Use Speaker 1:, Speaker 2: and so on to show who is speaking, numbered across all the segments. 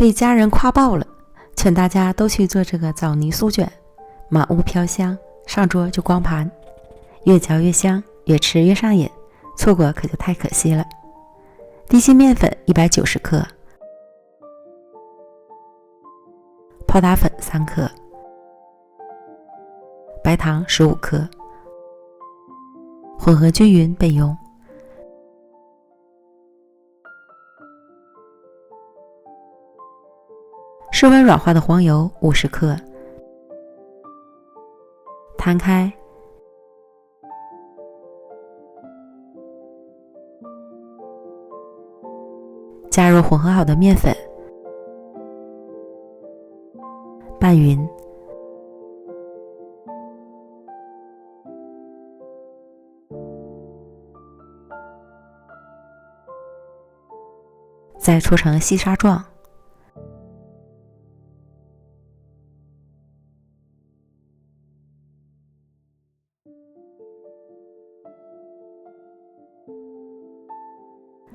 Speaker 1: 被家人夸爆了，劝大家都去做这个枣泥酥卷，满屋飘香，上桌就光盘，越嚼越香，越吃越上瘾，错过可就太可惜了。低筋面粉190克，泡打粉3克，白糖15克，混合均匀备用。室温软化的黄油50克，摊开，加入混合好的面粉，拌匀，再搓成细沙状。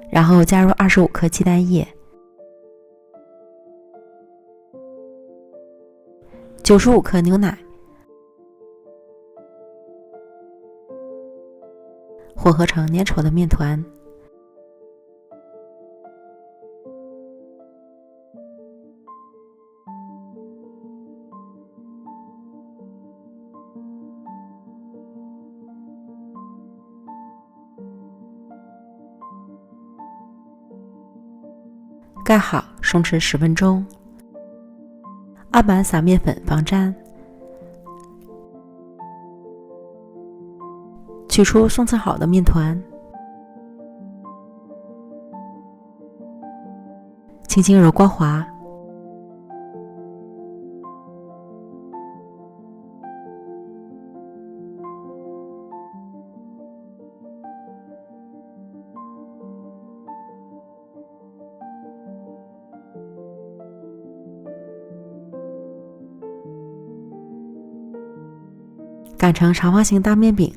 Speaker 1: 然后加入25克鸡蛋液，95克牛奶，混合成粘稠的面团。盖好，松弛10分钟。案板撒面粉防粘。取出松弛好的面团，轻轻揉光滑。擀成长方形大面饼，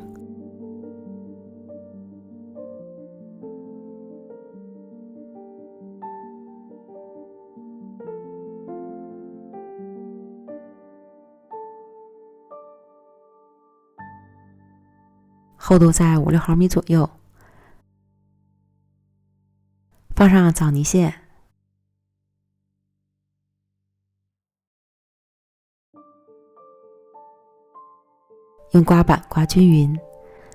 Speaker 1: 厚度在5-6毫米左右，放上枣泥馅，用刮板刮均匀。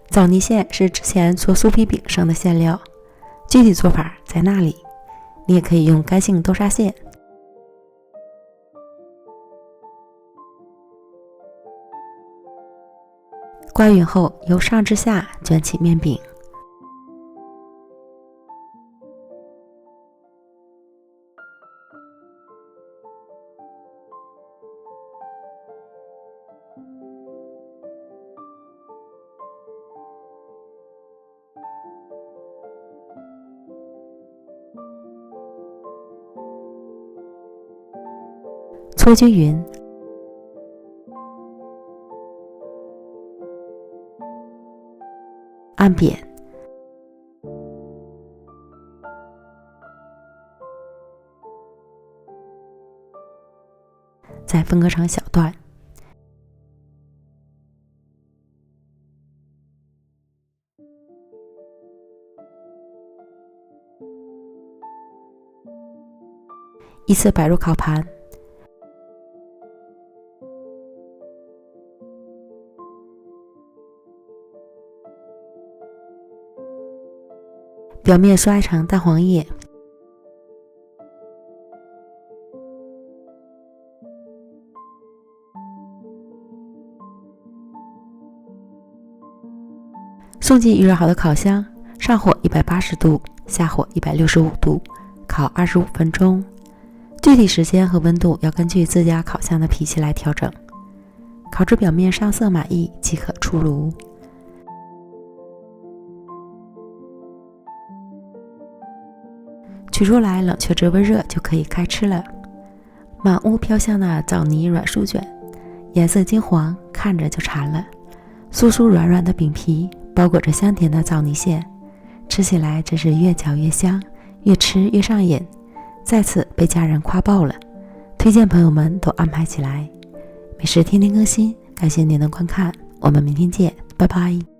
Speaker 1: 枣泥馅是之前做酥皮饼剩的馅料，具体做法在那里。你也可以用干性豆沙馅。刮匀后，由上至下卷起面饼，搓均匀，按扁，再分割成小段。依次摆入烤盘，表面刷成蛋黄液，送进预热好的烤箱，上火180度，下火165度，烤25分钟。具体时间和温度要根据自家烤箱的脾气来调整。烤至表面上色满意即可出炉。取出来冷却至温热就可以开吃了。满屋飘香的枣泥软酥卷，颜色金黄，看着就馋了。酥酥软软的饼皮包裹着香甜的枣泥馅，吃起来真是越嚼越香，越吃越上瘾。再次被家人夸爆了，推荐朋友们都安排起来。美食天天更新，感谢您的观看，我们明天见，拜拜。